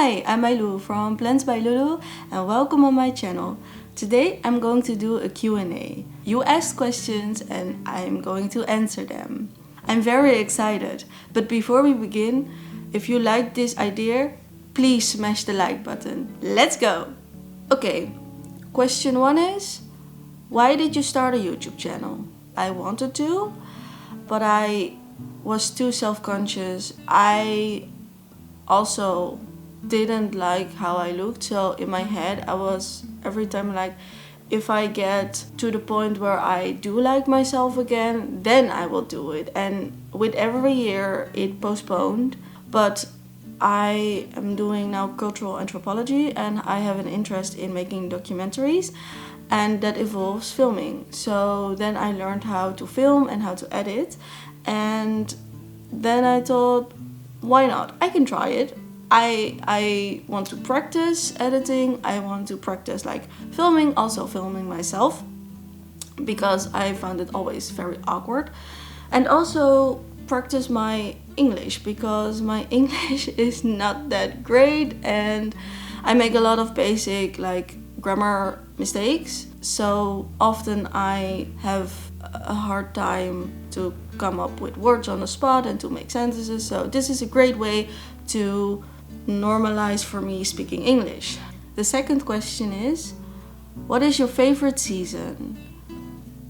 Hi, I'm Mailu from Plants by Lulu and welcome on my channel. Today I'm going to do a Q&A. You asked questions and I'm going to answer them. I'm very excited, but before we begin, if you like this idea, please smash the like button. Let's go! Okay, question 1 is, why did you start a YouTube channel? I wanted to, but I was too self-conscious. I also didn't like how I looked, so in my head I was every time like, if I get to the point where I do like myself again, then I will do it. And with every year it postponed, but I am doing now cultural anthropology and I have an interest in making documentaries, and that involves filming. So then I learned how to film and how to edit, and then I thought, why not? I can try it. I want to practice editing, I want to practice like filming, also filming myself, because I found it always very awkward, and also practice my English, because my English is not that great and I make a lot of basic like grammar mistakes, so often I have a hard time to come up with words on the spot and to make sentences. So this is a great way to normalize for me speaking English. The second question is, what is your favorite season?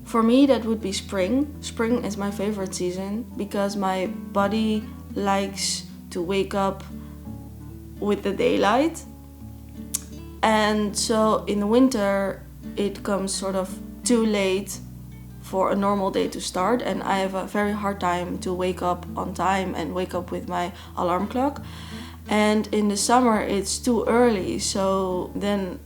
For me that would be spring. Spring is my favorite season because my body likes to wake up with the daylight, and so in the winter it comes sort of too late for a normal day to start, and I have a very hard time to wake up on time and wake up with my alarm clock. And in the summer it's too early, so then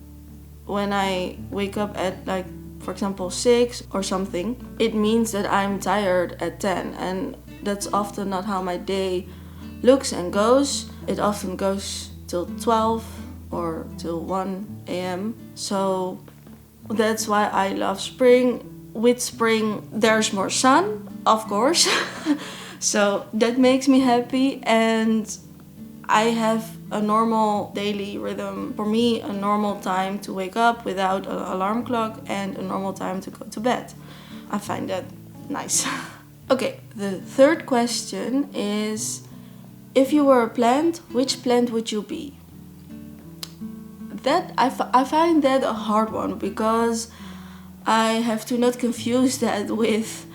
when I wake up at like, for example, 6 or something, it means that I'm tired at 10, and that's often not how my day looks and goes. It often goes till 12 or till 1 a.m. So that's why I love spring. With spring there's more sun, of course, so that makes me happy, and I have a normal daily rhythm. For me, a normal time to wake up without an alarm clock and a normal time to go to bed. I find that nice. Okay, the third question is, if you were a plant, which plant would you be? That I find that a hard one, because I have to not confuse that with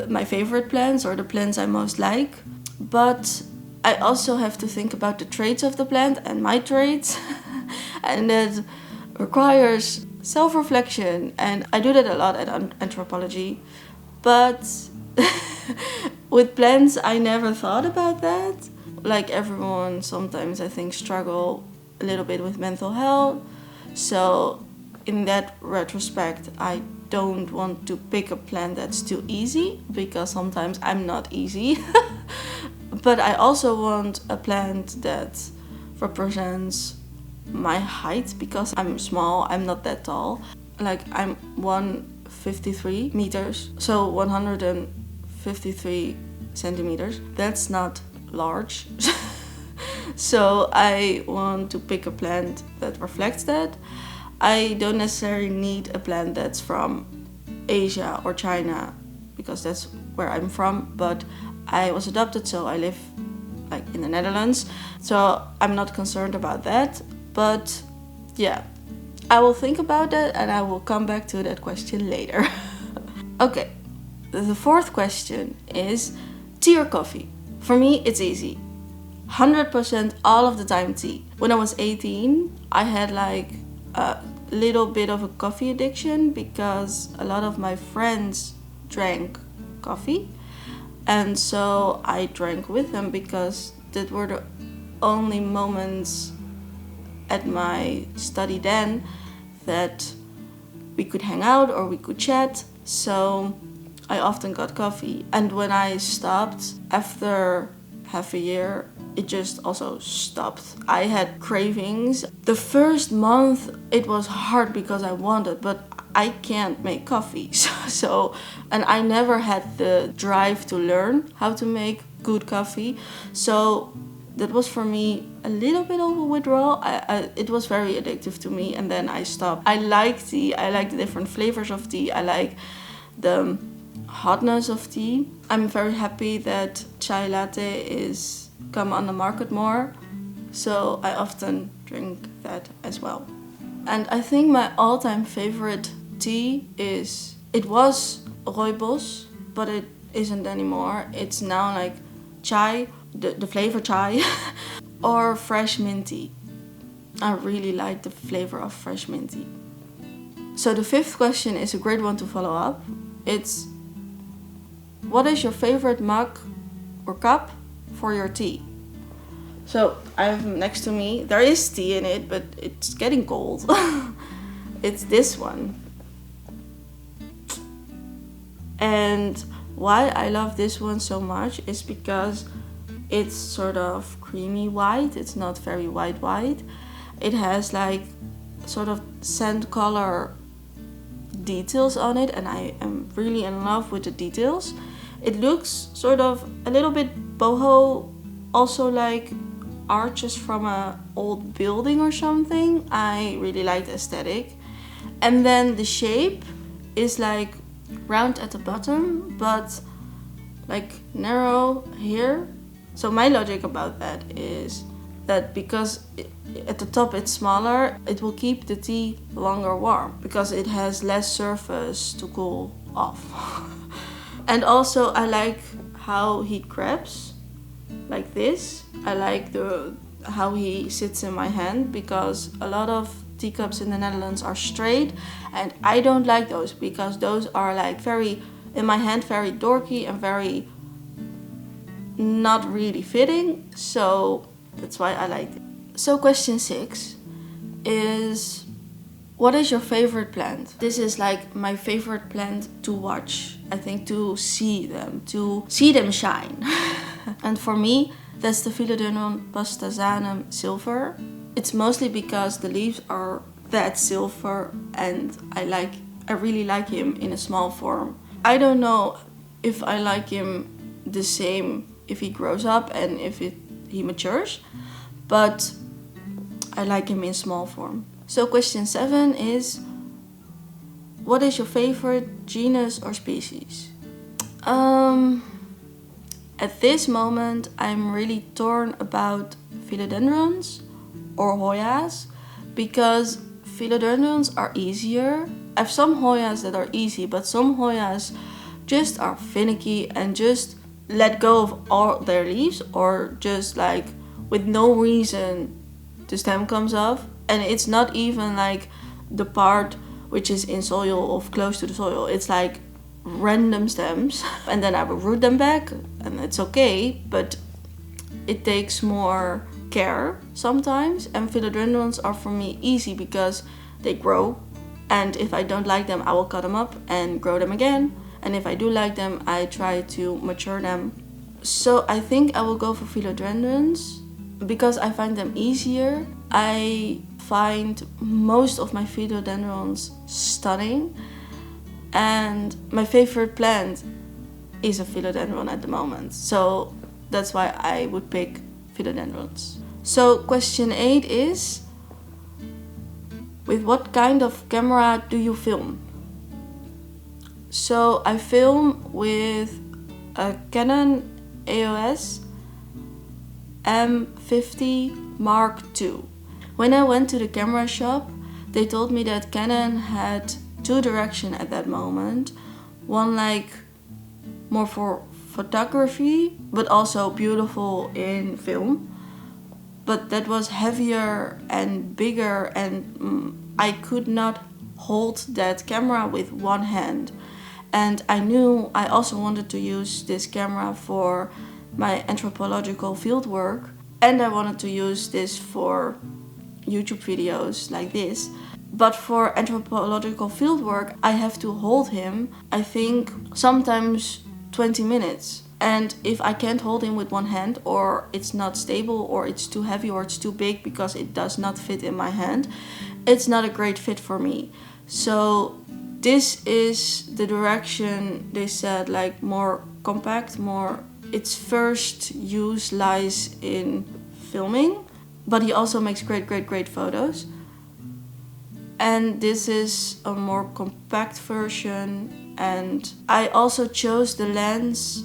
my favorite plants or the plants I most like, but I also have to think about the traits of the plant and my traits, and that requires self-reflection, and I do that a lot at anthropology, but with plants I never thought about that. Like everyone, sometimes I think struggle a little bit with mental health, so in that retrospect I don't want to pick a plant that's too easy, because sometimes I'm not easy. But I also want a plant that represents my height, because I'm small, I'm not that tall. Like I'm 153 meters, so 153 centimeters. That's not large. So I want to pick a plant that reflects that. I don't necessarily need a plant that's from Asia or China, because that's where I'm from, but I was adopted, so I live like in the Netherlands, so I'm not concerned about that. But yeah, I will think about that and I will come back to that question later. Okay, the fourth question is, tea or coffee? For me it's easy. 100% all of the time tea. When I was 18, I had like a little bit of a coffee addiction, because a lot of my friends drank coffee, and so I drank with them, because that were the only moments at my study then that we could hang out or we could chat, so I often got coffee. And when I stopped after half a year, it just also stopped. I had cravings. The first month it was hard because I wanted, but I can't make coffee. So, and I never had the drive to learn how to make good coffee. So that was for me a little bit of a withdrawal. It was very addictive to me, and then I stopped. I like tea. I like the different flavors of tea. I like the hotness of tea. I'm very happy that chai latte is come on the market more, so I often drink that as well. And I think my all-time favorite tea it was rooibos, but it isn't anymore. It's now like chai, the flavor chai, or fresh mint tea. I really like the flavor of fresh mint tea. So the fifth question is a great one to follow up. It's, what is your favorite mug or cup for your tea? So I have next to me, there is tea in it, but it's getting cold. It's this one. And why I love this one so much is because it's sort of creamy white. It's not very white. It has like sort of sand color details on it, and I am really in love with the details. It looks sort of a little bit boho, also like arches from an old building or something. I really like the aesthetic. And then the shape is like round at the bottom, but like narrow here. So my logic about that is that because at the top it's smaller, it will keep the tea longer warm because it has less surface to cool off. And also I like how he grabs like this. I like how he sits in my hand, because a lot of teacups in the Netherlands are straight, and I don't like those because those are like very, in my hand, very dorky and very not really fitting. So that's why I like it. So question 6 is, what is your favorite plant? This is like my favorite plant to watch. I think to see them shine. And for me, that's the Philodendron pastasanum silver. It's mostly because the leaves are that silver, and I really like him in a small form. I don't know if I like him the same if he grows up and if he matures, but I like him in small form. So question 7 is, what is your favorite genus or species? At this moment, I'm really torn about philodendrons or Hoyas, because philodendrons are easier. I have some Hoyas that are easy, but some Hoyas just are finicky and just let go of all their leaves, or just like with no reason the stem comes off, and it's not even like the part which is in soil or close to the soil. It's like random stems, and then I will root them back, and it's okay, but it takes more care sometimes. And philodendrons are for me easy because they grow, and if I don't like them, I will cut them up and grow them again, and if I do like them, I try to mature them. So I think I will go for philodendrons because I find them easier. I find most of my philodendrons stunning, and my favorite plant is a philodendron at the moment. So that's why I would pick philodendrons. So question 8 is, with what kind of camera do you film? So I film with a Canon EOS M50 Mark II. When I went to the camera shop, they told me that Canon had two directions at that moment. One like more for photography, but also beautiful in film. But that was heavier and bigger, and I could not hold that camera with one hand. And I knew I also wanted to use this camera for my anthropological fieldwork, and I wanted to use this for YouTube videos like this. But for anthropological fieldwork, I have to hold him, I think, sometimes 20 minutes. And if I can't hold him with one hand, or it's not stable, or it's too heavy, or it's too big because it does not fit in my hand, it's not a great fit for me. So this is the direction they said, like more compact, more, its first use lies in filming, but he also makes great photos. And this is a more compact version, and I also chose the lens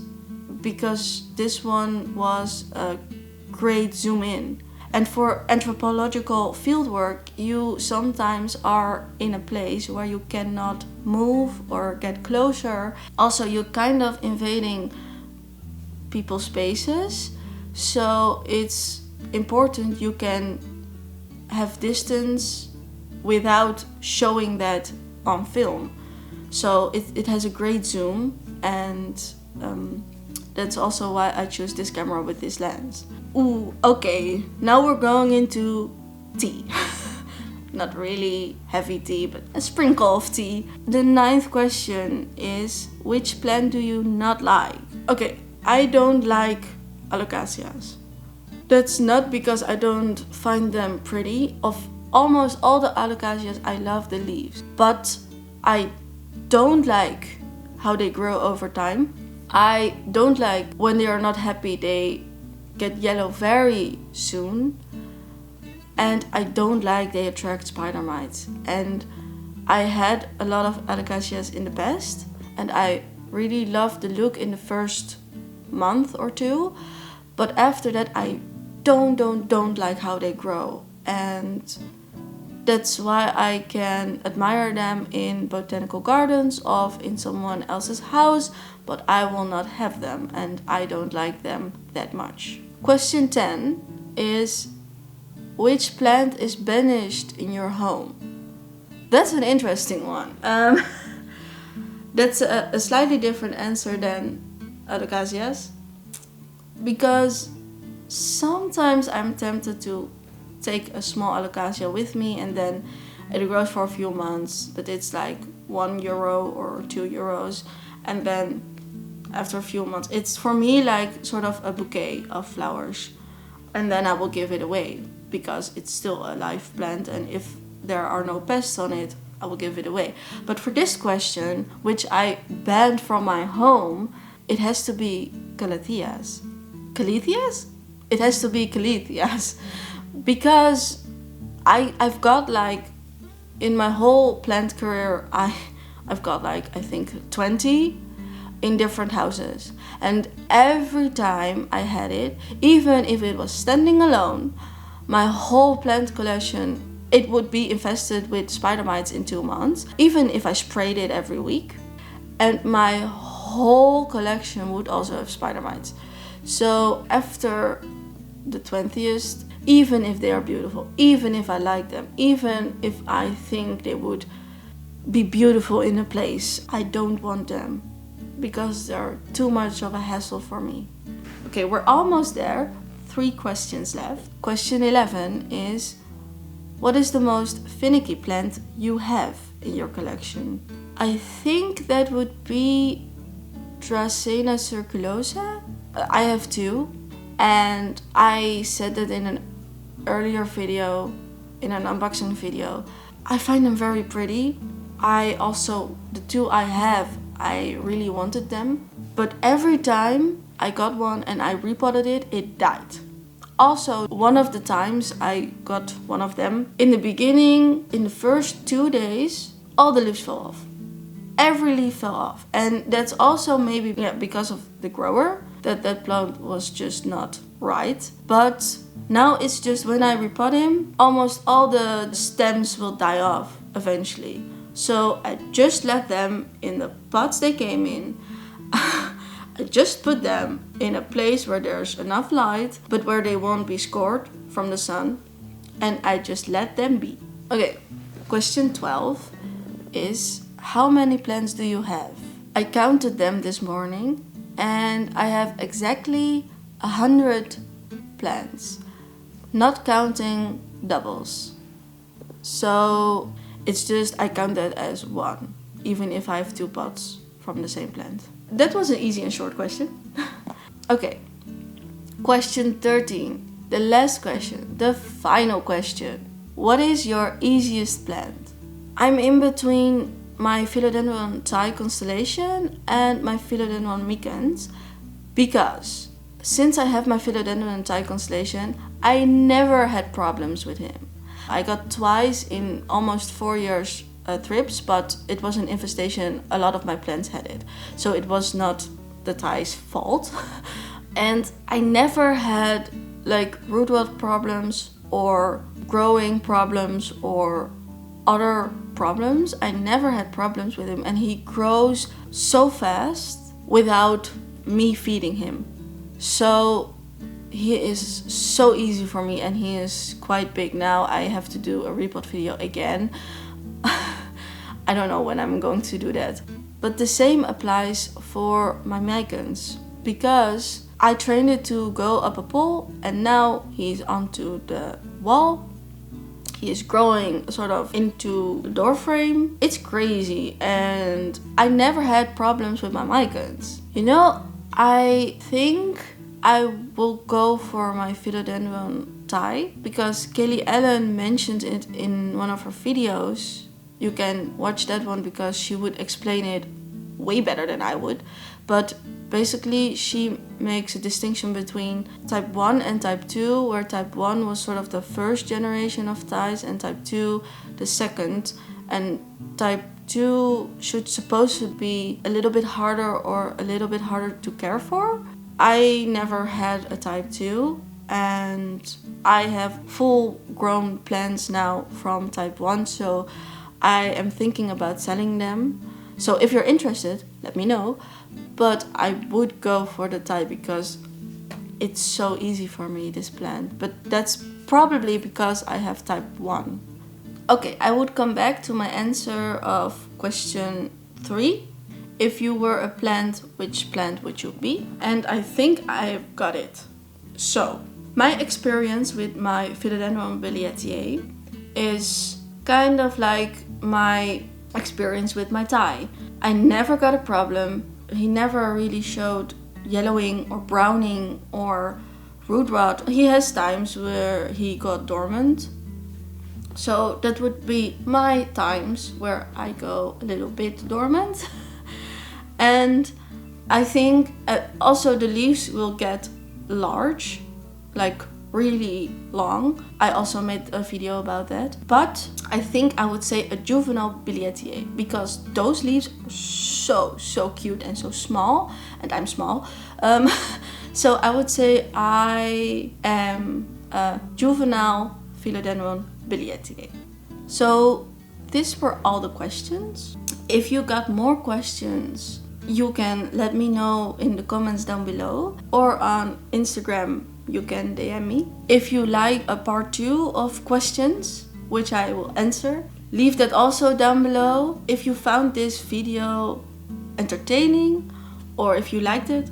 because this one was a great zoom in. And for anthropological fieldwork, you sometimes are in a place where you cannot move or get closer. Also, you're kind of invading people's spaces, so it's important you can have distance without showing that on film. So it has a great zoom, and that's also why I chose this camera with this lens. Ooh, okay, now we're going into tea. Not really heavy tea, but a sprinkle of tea. The 9th question is, which plant do you not like? Okay, I don't like alocasias. That's not because I don't find them pretty. Of almost all the alocasias, I love the leaves, but I don't like how they grow over time. I don't like when they are not happy, they get yellow very soon. And I don't like they attract spider mites. And I had a lot of alocasias in the past, and I really loved the look in the first month or two. But after that, I don't like how they grow. And that's why I can admire them in botanical gardens or in someone else's house, but I will not have them, and I don't like them that much. Question 10 is, which plant is banished in your home? That's an interesting one. That's a slightly different answer than alocasias, because sometimes I'm tempted to take a small alocasia with me, and then it grows for a few months, but it's like €1 or €2, and then after a few months it's for me like sort of a bouquet of flowers, and then I will give it away because it's still a live plant, and if there are no pests on it, I will give it away. But for this question, which I banned from my home, it has to be caletheas. Caletheas? It has to be caletheas. Because I've got like, in my whole plant career, I've got like, I think 20 in different houses. And every time I had it, even if it was standing alone, my whole plant collection, it would be infested with spider mites in 2 months, even if I sprayed it every week. And my whole collection would also have spider mites. So after the 20th, even if they are beautiful, even if I like them, even if I think they would be beautiful in a place, I don't want them because they're too much of a hassle for me. Okay, we're almost there. 3 questions left. Question 11 is, what is the most finicky plant you have in your collection? I think that would be Dracena circulosa. I have 2, and I said that in an earlier video, in an unboxing video. I find them very pretty. The 2 I have, I really wanted them, but every time I got one and I repotted it, it died. Also, one of the times I got one of them, in the beginning, in the first 2 days, all the leaves fell off. Every leaf fell off. And that's also maybe because of the grower, that plant was just not right. But now it's just when I repot him, almost all the stems will die off eventually. So I just let them in the pots they came in. I just put them in a place where there's enough light, but where they won't be scorched from the sun. And I just let them be. Okay, question 12 is, how many plants do you have? I counted them this morning, and I have exactly 100 plants, not counting doubles. So it's just, I count that as 1, even if I have 2 pots from the same plant. That was an easy and short question. Okay, question 13, the last question, the final question. What is your easiest plant? I'm in between my Philodendron Thai Constellation and my Philodendron micans, because since I have my Philodendron Thai Constellation, I never had problems with him. I got twice in almost 4 years thrips, but it was an infestation. A lot of my plants had it, so it was not the Thai's fault. And I never had like root rot problems or growing problems or other problems. I never had problems with him, and he grows so fast without me feeding him. So he is so easy for me, and he is quite big now. I have to do a repot video again. I don't know when I'm going to do that. But the same applies for my micans, because I trained it to go up a pole, and now he's onto the wall. He is growing sort of into the door frame. It's crazy, and I never had problems with my micans. You know, I think I will go for my Philodendron Thai, because Kelly Ellen mentioned it in one of her videos. You can watch that one because she would explain it way better than I would. But basically she makes a distinction between type 1 and type 2, where type 1 was sort of the first generation of Thais and type 2 the second. And type 2 should supposed to be a little bit harder or a little bit harder to care for. I never had a type 2, and I have full grown plants now from type 1, so I am thinking about selling them. So if you're interested, let me know. But I would go for the Thai because it's so easy for me, this plant. But that's probably because I have type 1. Okay, I would come back to my answer of question 3. If you were a plant, which plant would you be? And I think I've got it. So, my experience with my Philodendron Billietier is kind of like my experience with my Thai. I never got a problem. He never really showed yellowing or browning or root rot. He has times where he got dormant. So that would be my times where I go a little bit dormant. And I think also the leaves will get large, like really long. I also made a video about that. But I think I would say a juvenile Billietier, because those leaves are so cute and so small, and I'm small. So I would say I am a juvenile Philodendron Billietier. So these were all the questions. If you got more questions, you can let me know in the comments down below, or on Instagram you can DM me. If you like a part 2 of questions, which I will answer, leave that also down below. If you found this video entertaining, or if you liked it,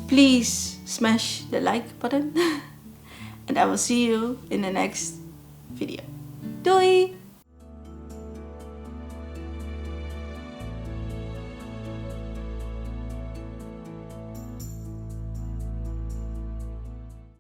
please smash the like button. And I will see you in the next video. Doei!